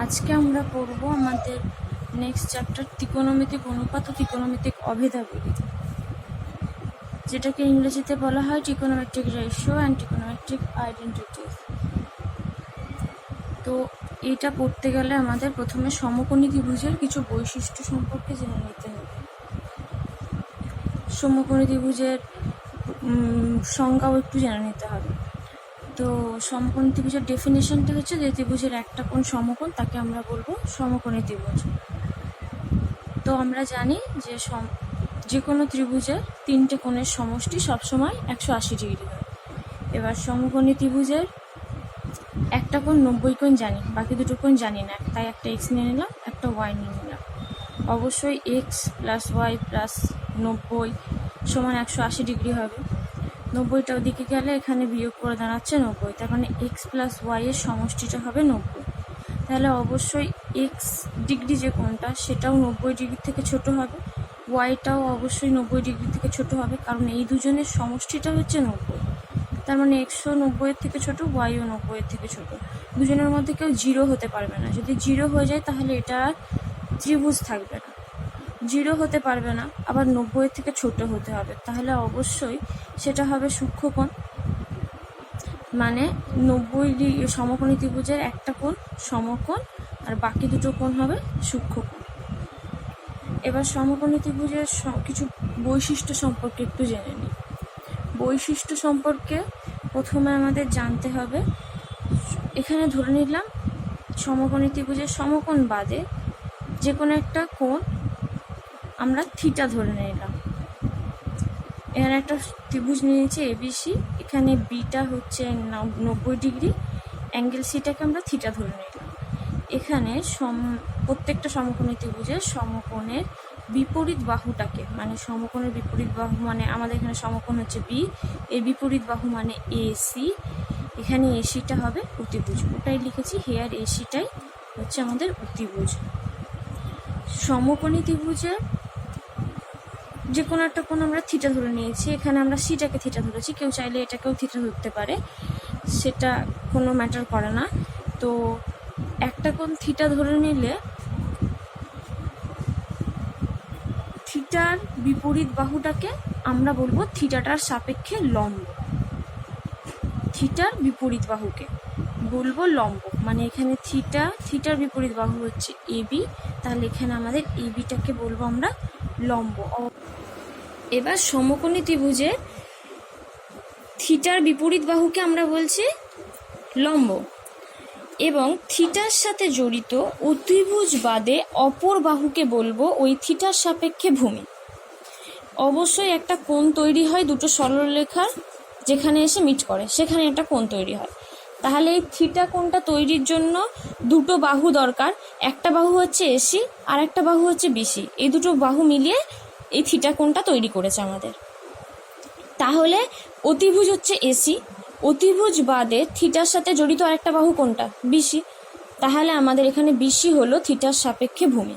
আজকে আমরা পড়ব আমাদের নেক্সট চ্যাপ্টার ত্রিকোণমিতিক অনুপাত ও ত্রিকোণমিতিক অভেদাভেদ, যেটাকে ইংরেজিতে বলা হয় trigonometric ratio and trigonometric identities. তো এটা পড়তে গেলে আমাদের প্রথমে সমকোণী ত্রিভুজের কিছু বৈশিষ্ট্য সম্পর্কে জেনে নিতে হবে। সমকোণী ত্রিভুজের সংজ্ঞাও একটু জেনে নিতে হবে। তো সমকোণী ত্রিভুজের ডেফিনেশনটা হচ্ছে যে ত্রিভুজের একটা কোণ সমকোণ, তাকে আমরা বলবো সমকোণী ত্রিভুজ। তো আমরা জানি যে কোনো ত্রিভুজের তিনটে কোণের সমষ্টি সবসময় 180 ডিগ্রি হয়। এবার সমকোণী ত্রিভুজের একটা কোণ 90 কোণ জানি, বাকি দুটো কোণ জানি না, তাই একটা এক্স নিয়ে নিলাম, একটা ওয়াই নিয়ে নিলাম। অবশ্যই এক্স প্লাস ওয়াই প্লাস 90 সমান 180 ডিগ্রি হবে। 90টা ওদিকে গেলে এখানে বিয়োগ করে দাঁড়াচ্ছে 90, তার মানে এক্স প্লাস ওয়াই এর সমষ্টিটা হবে 90। তাহলে অবশ্যই এক্স ডিগ্রি যে কোণটা সেটাও 90 ডিগ্রি থেকে ছোট হবে, ওয়াইটাও অবশ্যই 90 ডিগ্রি থেকে ছোট হবে, কারণ এই দুজনের সমষ্টিটা হচ্ছে 90। তার মানে এক্সও 90-এর থেকে ছোট, ওয়াইও 90-এর থেকে ছোট। দুজনের মধ্যে কেউ জিরো হতে পারবে না। যদি জিরো হয়ে যায় তাহলে এটা ত্রিভুজ থাকবে না। জিরো হতে পারবে না, আবার 90-এর থেকে ছোট হতে হবে, তাহলে অবশ্যই সেটা হবে সূক্ষ্মকোণ। মানে 90 সমকোণী ত্রিভুজের একটা কোণ সমকোণ আর বাকি দুটো কোণ হবে সূক্ষ্মকোণ। এবার সমকোণী ত্রিভুজের কিছু বৈশিষ্ট্য সম্পর্কে একটু জেনে নিই। বৈশিষ্ট্য সম্পর্কে প্রথমে আমাদের জানতে হবে, এখানে ধরে নিলাম সমকোণী ত্রিভুজের সমকোণ বাদে যে কোনো একটা কোণ আমরা থিটা ধরে নিলাম। এখানে একটা ত্রিভুজ নিয়েছি এবিসি, এখানে বিটা হচ্ছে 90 ডিগ্রি, অ্যাঙ্গেল সিটাকে আমরা থিটা ধরে নিলাম। এখানে প্রত্যেকটা সমকোণী ত্রিভুজের সমকোণের বিপরীত বাহুটাকে, মানে সমকোণের বিপরীত বাহু মানে আমাদের এখানে সমকোণ হচ্ছে বি, এর বিপরীত বাহু মানে এসি, এখানে এসিটা হবে অতিভুজ। ওটাই লিখেছি, হেয়ার এসিটাই হচ্ছে আমাদের অতিভুজ। সমকোণী ত্রিভুজের যে কোনো একটা কোণ আমরা থিটা ধরে নিয়েছি, এখানে আমরা সিটাকে থিটা ধরেছি, কেউ চাইলে এটাকেও থিটা ধরতে পারে, সেটা কোনো ম্যাটার করে না। তো একটা কোণ থিটা ধরে নিলে থিটার বিপরীত বাহুটাকে আমরা বলবো থিটাটার সাপেক্ষে লম্ব। থিটার বিপরীত বাহুকে বলবো লম্ব, মানে এখানে থিটার বিপরীত বাহু হচ্ছে এবি, তাহলে এখানে আমাদের এবিটাকে বলবো আমরা লম্ব। এবার সমকোণী ত্রিভুজে থিটার বিপরীত বাহুকে আমরা বলছি লম্ব, এবং থিটার সাথে জড়িত অতিভুজ বাদে অপর বাহুকে বলবো ওই থিটার সাপেক্ষে ভূমি। অবশ্যই একটা কোণ তৈরি হয় দুটো সরলরেখার যেখানে এসে মিট করে, সেখানে একটা কোণ তৈরি হয়। তাহলে এই থিটা কোণটা তৈরির জন্য দুটো বাহু দরকার, একটা বাহু হচ্ছে এসি আর একটা বাহু হচ্ছে বিসি, এই দুটো বাহু মিলিয়ে এই থিটা কোণটা তৈরি করেছে আমাদের। তাহলে অতিভুজ হচ্ছে এসি, অতিভুজ বাদে থিটার সাথে জড়িত আরেকটা বাহু কোনটা? বিসি। তাহলে আমাদের এখানে বিসি হলো থিটার সাপেক্ষে ভূমি।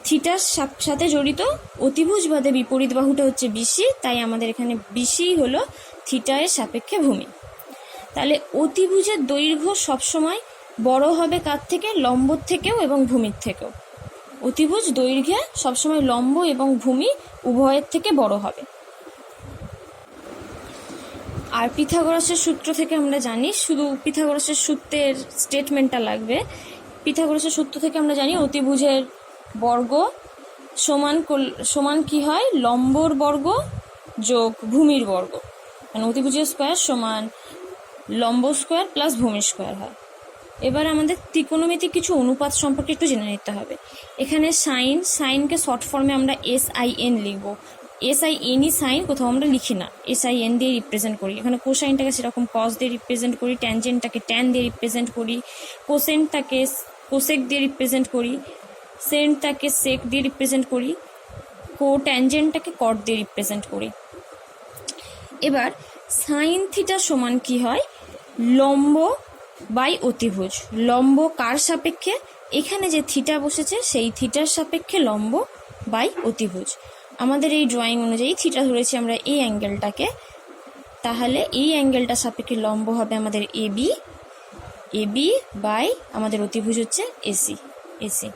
থিটার সাথে জড়িত অতিভুজ বাদে বিপরীত বাহুটা হচ্ছে বিসি, তাই আমাদের এখানে বিসি হলো থিটা এর সাপেক্ষে ভূমি। তাহলে অতিভুজের দৈর্ঘ্য সবসময় বড় হবে কার থেকে? লম্বর থেকেও এবং ভূমির থেকেও। অতিভুজ দৈর্ঘ্যে সবসময় লম্ব এবং ভূমি উভয়ের থেকে বড় হবে। আর পিথাগোরাসের সূত্র থেকে আমরা জানি, শুধু পিথাগোরাসের সূত্রের স্টেটমেন্টটা লাগবে। পিথাগোরাসের সূত্র থেকে আমরা জানি অতিভুজের বর্গ সমান কি হয়? লম্বর বর্গ যোগ ভূমির বর্গ, মানে অতিভুজের স্কোয়ার সমান লম্ব স্কোয়ার প্লাস ভূমির স্কোয়ার হয়। এবার আমাদের ত্রিকোণমিতিক কিছু অনুপাত সম্পর্কে একটু জেনে নিতে হবে। এখানে সাইনকে শর্ট ফর্মে আমরা SIN লিখবো। SIN-ই সাইন, কোথাও আমরা লিখি না, SIN দিয়ে রিপ্রেজেন্ট করি। এখানে কোসাইনটাকে সেরকম কস দিয়ে রিপ্রেজেন্ট করি, ট্যানজেন্টটাকে ট্যান দিয়ে রিপ্রেজেন্ট করি, কোসেনটাকে কোসেক দিয়ে রিপ্রেজেন্ট করি, সেন্টটাকে সেক দিয়ে রিপ্রেজেন্ট করি, ট্যানজেন্টটাকে কট দিয়ে রিপ্রেজেন্ট করি। এবার সাইন থিটা সমান কি হয়? লম্ব বাই অতিভুজ। লম্ব কার সাপেক্ষে? এখানে যে থিটা বসেছে সেই থিটার সাপেক্ষে লম্ব বাই অতিভুজ। আমাদের এই ড্রয়িং অনুযায়ী থিটা ধরেছি আমরা এই অ্যাঙ্গেলটাকে, তাহলে এই অ্যাঙ্গেলটা সাপেক্ষে লম্ব হবে আমাদের AB, এবি বাই আমাদের অতিভুজ হচ্ছে এসি। এসি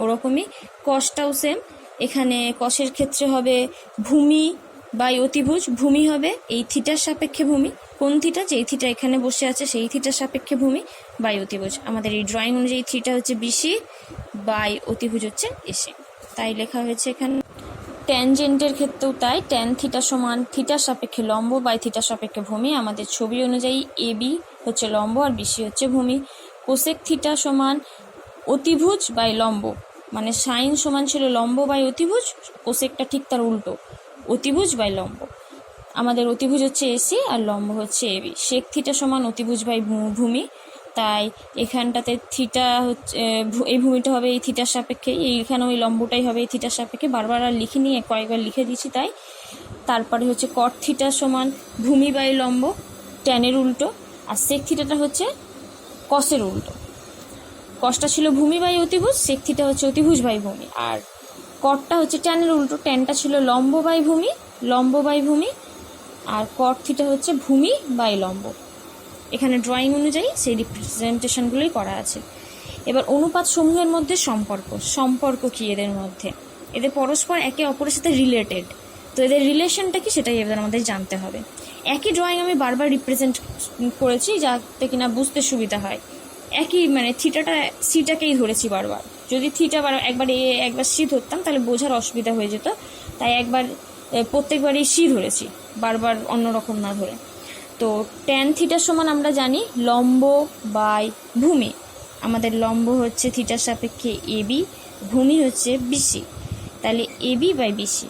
ওরকমই কসটাও সেম, এখানে কসের ক্ষেত্রে হবে ভূমি বাই অতিভুজ। ভূমি হবে এই থিটার সাপেক্ষে ভূমি, কোন থিটা, যেই থিটা এখানে বসে আছে সেই থিটার সাপেক্ষে ভূমি বাই অতিভুজ। আমাদের এই ড্রয়িং অনুযায়ী থিটা হচ্ছে বিসি বাই অতিভুজ হচ্ছে এসি, তাই লেখা হয়েছে এখানে। ট্যানজেন্টের ক্ষেত্রেও তাই, ট্যান থিটা সমান থিটার সাপেক্ষে লম্ব বাই থিটার সাপেক্ষে ভূমি। আমাদের ছবি অনুযায়ী এবি হচ্ছে লম্ব আর বিসি হচ্ছে ভূমি। কোসেক থিটা সমান অতিভুজ বাই লম্ব, মানে সাইন সমান ছিল লম্ব বাই অতিভুজ, কোসেকটা ঠিক তার উল্টো, অতিভুজ বাই লম্ব। আমাদের অতিভুজ হচ্ছে এসি আর লম্ব হচ্ছে এবি। সেক থিটা সমান অতিভুজ বাই ভূমি, তাই এখানটাতে থিটা হচ্ছে এই ভূমিটা হবে এই থিটার সাপেক্ষে, এইখানে ওই লম্বটাই হবে এই থিটার সাপেক্ষে, বারবার আর লিখে নিয়ে কয়েকবার লিখে দিচ্ছি তাই। তারপরে হচ্ছে কট থিটা সমান ভূমি বাই লম্ব, ট্যানের উল্টো, আর সেক থিটাটা হচ্ছে কসের উল্টো। কসটা ছিল ভূমি বাই অতিভুজ, সেক থিটা হচ্ছে অতিভুজ বাই ভূমি, আর কটটা হচ্ছে ট্যানের উল্টো, ট্যানটা ছিল লম্ব বাই ভূমি, লম্ব বাই ভূমি, আর কট থিটা হচ্ছে ভূমি বাই লম্ব। এখানে ড্রয়িং অনুযায়ী সেই রিপ্রেজেন্টেশনগুলোই করা আছে। এবার অনুপাত সমূহের মধ্যে সম্পর্ক কি এদের মধ্যে, এদের পরস্পর একে অপরের সাথে রিলেটেড, তো এদের রিলেশনটা কি সেটাই এবার আমাদের জানতে হবে। একই ড্রয়িং আমি বারবার রিপ্রেজেন্ট করেছি যাতে কিনা বুঝতে সুবিধা হয়। একই মানে থিটাটা সিটাকেই ধরেছি বারবার, যদি থিটা একবার এ একবার সি ধরতাম তাহলে বোঝার অসুবিধা হয়ে যেত, তাই একবার প্রত্যেকবারই সি ধরেছি, বারবার অন্যরকম না ধরে। তো ট্যান থিটার সমান আমরা জানি লম্ব বাই ভূমি, আমাদের লম্ব হচ্ছে থিটার সাপেক্ষে এবি, ভূমি হচ্ছে বিসি, তাহলে AB by BC.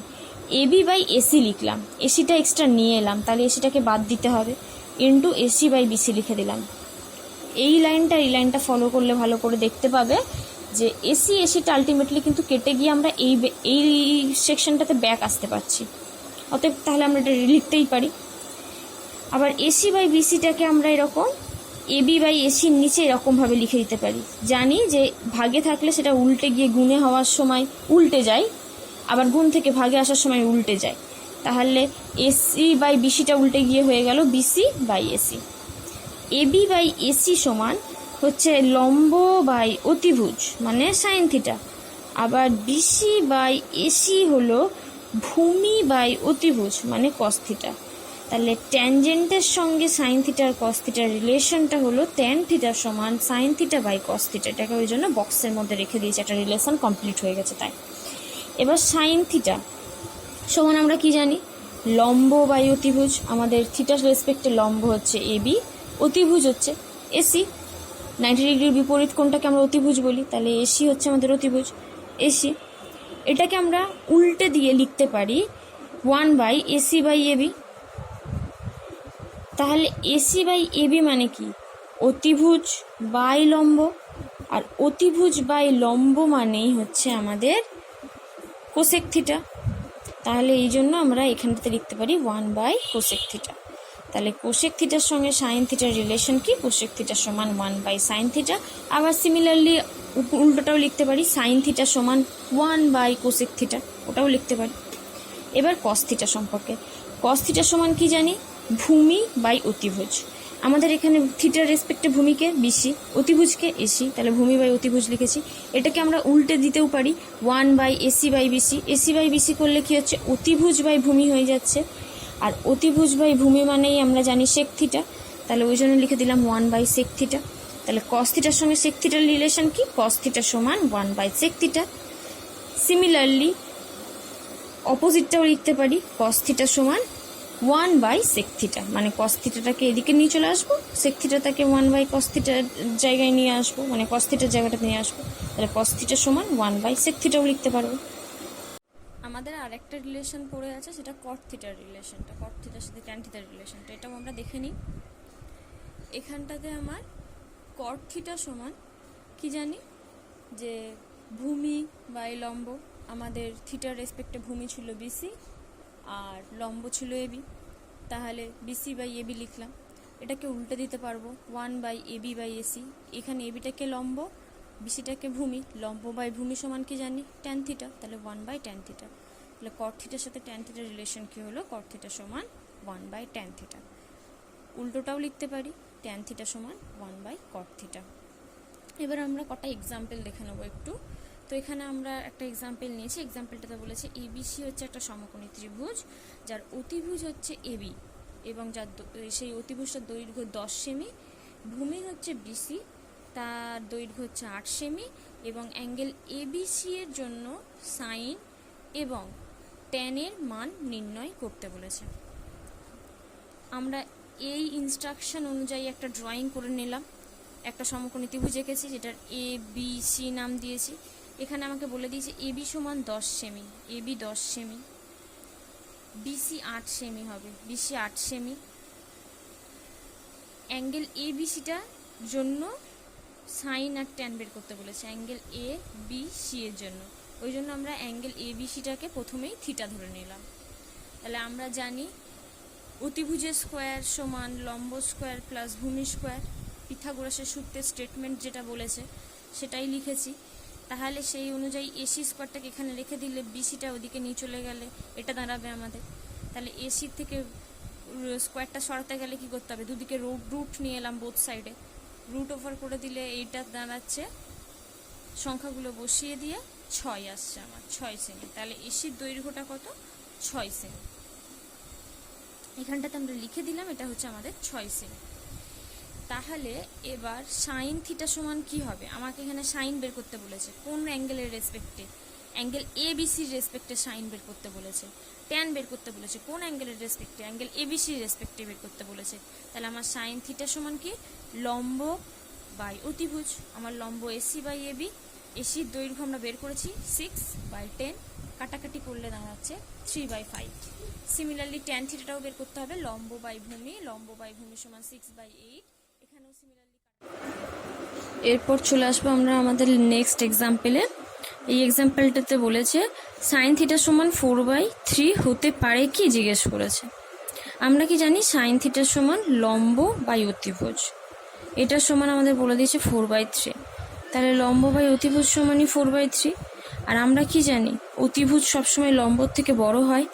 AB by AC লিখলাম, এসিটা এক্সট্রা নিয়ে এলাম, তাহলে এসিটাকে বাদ দিতে হবে, ইন্টু এসি বাই বিসি লিখে দিলাম। এই লাইনটা ফলো করলে ভালো করে দেখতে পাবে যে এসিটা আলটিমেটলি কিন্তু কেটে গিয়ে আমরা এই সেকশনটাতে ব্যাক আসতে পারছি, অতএব তাহলে আমরা এটা লিখতেই পারি। আবার এসি বাই বিসিটাকে আমরা এরকম এবি বাই এসির নিচে এরকমভাবে লিখে দিতে পারি। জানি যে ভাগে থাকলে সেটা উল্টে গিয়ে গুণে হওয়ার সময় উল্টে যায়, আবার গুণ থেকে ভাগে আসার সময় উল্টে যায়, তাহলে এসি বাই বিসিটা উল্টে গিয়ে হয়ে গেল BC by AC. AB by AC সমান হচ্ছে লম্ব বাই অতিভুজ মানে সাইন থিটা, আবার বিসি বাই এসি হলো ভূমি বাই অতিভুজ মানে কস থিটা। তাহলে ট্যানজেন্টের সঙ্গে সাইন থিটার কস থিটার রিলেশনটা হলো ট্যান থিটার সমান sine theta by cos theta, এটাকে ওই জন্য বক্সের মধ্যে রেখে দিয়েছি, একটা রিলেশন কমপ্লিট হয়ে গেছে তাই। এবার সাইন থিটা সমান আমরা কি জানি, লম্ব বাই অতিভুজ, আমাদের থিটার রেসপেক্টে লম্ব হচ্ছে এবি, অতিভুজ হচ্ছে এসি। 90 ডিগ্রির বিপরীত কোণটাকে আমরা অতিভুজ বলি, তাহলে এসি হচ্ছে আমাদের অতিভুজ এসি। এটাকে আমরা উল্টে দিয়ে লিখতে পারি 1 বাই এসি বাই এবি। তাহলে এসি বাই এবি মানে কি, অতিভুজ বাই লম্ব, আর অতিভুজ বাই লম্ব মানেই হচ্ছে আমাদের কোসেক থিটা। তাহলে এই জন্য আমরা এখানটাতে লিখতে পারি 1 বাই কোসেক থিটা। তাহলে কোসেক থিটার সঙ্গে সাইন থিটার রিলেশন কি, কোসেক থিটার সমান 1 বাই সাইন থিটা। আবার সিমিলারলি উল্টোটাও লিখতে পারি, সাইন থিটা সমান 1 বাই কোসেক থিটা, ওটাও লিখতে পারি। এবার কস থিটা সম্পর্কে, কস থিটার সমান কি জানি, ভূমি বাই অতিভুজ। আমাদের এখানে থিটার রেসপেক্টে ভূমিকে বিসি, অতিভুজকে এসি, তাহলে ভূমি বাই অতিভুজ লিখেছি। এটাকে আমরা উল্টে দিতেও পারি 1 by AC by BC. AC by BC করলে কি হচ্ছে, অতিভুজ বাই ভূমি হয়ে যাচ্ছে, আর অতিভুজ বাই ভূমি মানেই আমরা জানি সেক থিটা, তাহলে ওই জন্য লিখে দিলাম 1 বাই সেক থিটা। তাহলে কস থিটার সঙ্গে সেক থিটার রিলেশন কি, কস থিটা সমান 1 বাই সেক থিটা। সিমিলারলি অপোজিটটাও লিখতে পারি, কস থিটা সমান 1 বাই সেক থিটা, মানে কস থিটাটাকে এদিকে নিয়ে চলে আসবো, সেক থিটাটাকে 1 বাই কস থিটার জায়গায় নিয়ে আসবো, মানে কস থিটার জায়গাটা নিয়ে আসবো, তাহলে কস থিটা সমান 1 বাই সেক থিটাও লিখতে পারবো। আমাদের আরেকটা রিলেশন পড়ে আছে, সেটা কট থিটার রিলেশনটা, কট থিটার সাথে ট্যান থিটার রিলেশনটা, এটাও আমরা দেখে নিই। এখানটাতে আমার কট থিটা সমান কি জানি, যে ভূমি বাই লম্ব, আমাদের থিটার রেসপেক্টে ভূমি ছিল বিসি আর লম্ব ছিল এবি, তাহলে বিসি বাই এবি লিখলাম। এটাকে উল্টে দিতে পারবো 1 বাই এবি বাই এসি, এখানে এবিটাকে লম্ব, বিসিটাকে ভূমি, লম্ব বাই ভূমি সমান কি জানি ট্যান থিটা, তাহলে 1 বাই ট্যান থিটা। তাহলে কট থিটার সাথে ট্যান থিটার রিলেশন কি হলো, কট থিটা সমান 1 বাই ট্যান থিটা। উল্টোটাও লিখতে পারি, ট্যান থিটা সমান 1/cot থিটা। এবার আমরা কটা এক্সাম্পল দেখে নেবো একটু। তো এখানে আমরা একটা এক্সাম্পল নিয়েছি। এক্সাম্পলটাতে বলেছে এবিসি হচ্ছে একটা সমকোণী ত্রিভুজ, যার অতিভুজ হচ্ছে এবি এবং যার সেই অতিভুজটার দৈর্ঘ্য 10 সেমি, ভূমি হচ্ছে বিসি, তার দৈর্ঘ্য হচ্ছে 8 সেমি, এবং অ্যাঙ্গেল এবিসি এর জন্য সাইন এবং ট্যানের মান নির্ণয় করতে বলেছে। আমরা এই ইনস্ট্রাকশন অনুযায়ী একটা ড্রয়িং করে নিলাম। একটা সমকোণী ত্রিভুজ এঁকেছি যেটার এ বি সি নাম দিয়েছি। এখানে আমাকে বলে দিয়েছে এবি সমান 10 সেমি, এবি 10 সেমি, বিসি 8 সেমি হবে, বিসি 8 সেমি। অ্যাঙ্গেল এ বিসিটার জন্য সাইন আর ট্যান বের করতে বলেছে, অ্যাঙ্গেল এ বি সি এর জন্য। ওই জন্য আমরা অ্যাঙ্গেল এ বি সিটাকে প্রথমেই থিটা ধরে নিলাম। তাহলে আমরা জানি অতিভুজের স্কোয়ার সমান লম্ব স্কোয়ার প্লাস ভূমি স্কোয়ার। পিথাগোরাসের সূত্রের স্টেটমেন্ট যেটা বলেছে সেটাই লিখেছি। তাহলে সেই অনুযায়ী এসি স্কোয়ারটাকে এখানে রেখে দিলে বিসিটা ওদিকে নিয়ে চলে গেলে এটা দাঁড়াবে আমাদের। তাহলে এসি থেকে স্কোয়ারটা সরাতে গেলে কি করতে হবে, দুদিকে রুট নিয়ে এলাম বোথ সাইডে, রুট ওভার করে দিলে এইটা দাঁড়াচ্ছে, সংখ্যাগুলো বসিয়ে দিয়ে 6 আসছে আমার, 6 সেমি। তাহলে এসির দৈর্ঘ্যটা কত, 6 সেমি। এখানটাতে আমরা লিখে দিলাম এটা হচ্ছে আমাদের 6 সেমি। তাহলে এবার সাইন থিটা সমান কি হবে, আমাকে এখানে সাইন বের করতে বলেছে কোন অ্যাঙ্গেলের রেসপেক্টে, অ্যাঙ্গেল এ বিসির রেসপেক্টে সাইন বের করতে বলেছে। ট্যান বের করতে বলেছে কোন অ্যাঙ্গেলের রেসপেক্টে, অ্যাঙ্গেল এ বিসির রেসপেক্টে বের করতে বলেছে। তাহলে আমার সাইন থিটা সমান কি, লম্ব বাই অতিভুজ। আমার লম্ব এসি বাই এবি, এসির দৈর্ঘ্য আমরা বের করেছি 6/10, কাটাকাটি করলে দাঁড়াচ্ছে 3/5। সিমিলারলি ট্যান থিটাটাও বের করতে হবে, লম্ব বাই ভূমি, লম্ব বাই ভূমি সমান 6/8। এখানেও সিমিলারলি। এরপর চলে আসবো আমরা আমাদের নেক্সট এক্সাম্পলে। এই এক্সাম্পলটাতে বলেছে সাইন থিটা সমান 4/3 হতে পারে কি জিজ্ঞেস করেছে। আমরা কি জানি সাইন থিটার সমান লম্ব বাই অতিভুজ, এটার সমান আমাদের বলে দিয়েছে 4/3। তাহলে লম্ব বাই অতিভুজ সমানই 4/3। আর আমরা কি জানি অতিভুজ সবসময় লম্বর থেকে বড় হয়,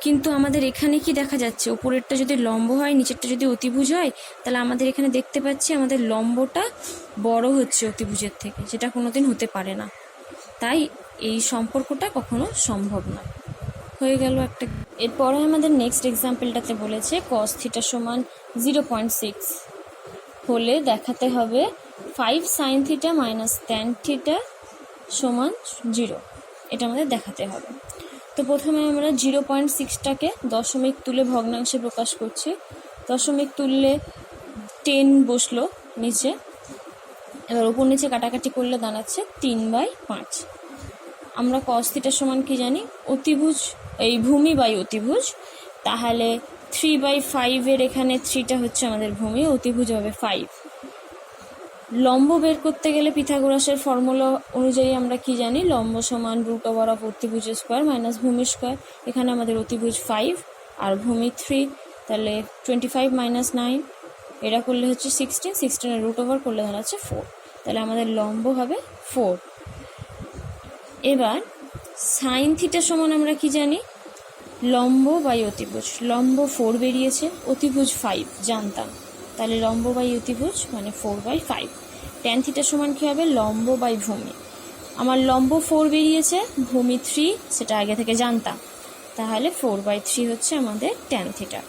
কিন্তু আমাদের এখানে কি দেখা যাচ্ছে, উপরেরটা যদি লম্ব হয় নিচেরটা যদি অতিভুজ হয়, তাহলে আমাদের এখানে দেখতে পাচ্ছি আমাদের লম্বটা বড় হচ্ছে অতিভুজের থেকে, যেটা কোনোদিন হতে পারে না। তাই এই সম্পর্কটা কখনো সম্ভব না। হয়ে গেল একটা। এরপরে আমাদের নেক্সট এক্সাম্পলটাতে বলেছে কস থিটা সমান 0.6 হলে দেখাতে হবে 5 sine theta minus tan theta সমান 0, এটা আমাদের দেখাতে হবে। তো প্রথমে আমরা 0.6টাকে দশমিক তুলে ভগ্নাংশে প্রকাশ করছি। দশমিক তুললে 10 বসলো নিচে, এবার উপর নিচে কাটাকাটি করলে দাঁড়াচ্ছে 3/5। আমরা কস থিটার সমান কি জানি, অতিভুজ এই ভূমি বাই অতিভুজ। তাহলে 3/5 এর এখানে 3টা হচ্ছে আমাদের ভূমি, অতিভুজ হবে 5। লম্ব বের করতে গেলে পিথাগোরাসের ফর্মুলা অনুযায়ী আমরা কি জানি, লম্ব সমান √ওভার অফ অতিভুজের স্কোয়ার মাইনাস ভূমি স্কোয়ার। এখানে আমাদের অতিভুজ 5 আর ভূমি 3, তাহলে 25 - 9, এটা করলে হচ্ছে 16 এর √ওভার করলে দাঁড়াচ্ছে 4। তাহলে আমাদের লম্ব হবে 4। এবার সাইন থিটা সমান আমরা কি জানি, লম্ব বাই অতিভুজ। লম্ব 4 বেরিয়েছে, অতিভুজ 5 জানতাম, তাহলে লম্ব বাই অতিভুজ মানে 4/5। ট্যান থিটা সমান কি হবে, লম্ব বাই ভূমি। আমার লম্ব 4 বেরিয়েছে, ভূমি 3 সেটা আগে থেকে জানতাম, তাহলে 4/3 হচ্ছে আমাদের ট্যান থিটা।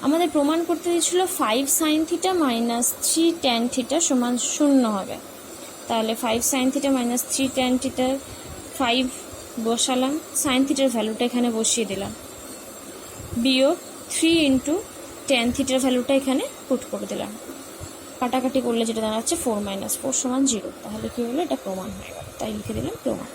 আমাদের প্রমাণ করতে দিয়েছিল 5 sine theta minus 3 tan theta সমান 0 হবে। তাহলে 5 sine theta minus 3 tan theta 5 বসালাম, সাইন থিটার ভ্যালুটা এখানে বসিয়ে দিলাম, বিয়োগ 3 ইন্টু ট্যান থিটার ভ্যালুটা এখানে পুট করে দিলাম, কাটাকাটি করলে যেটা দাঁড়াচ্ছে 4 - 4 সমান 0। তাহলে কি হলো, এটা প্রমাণ হয়ে গেল, তাই লিখে দিলাম প্রমাণ।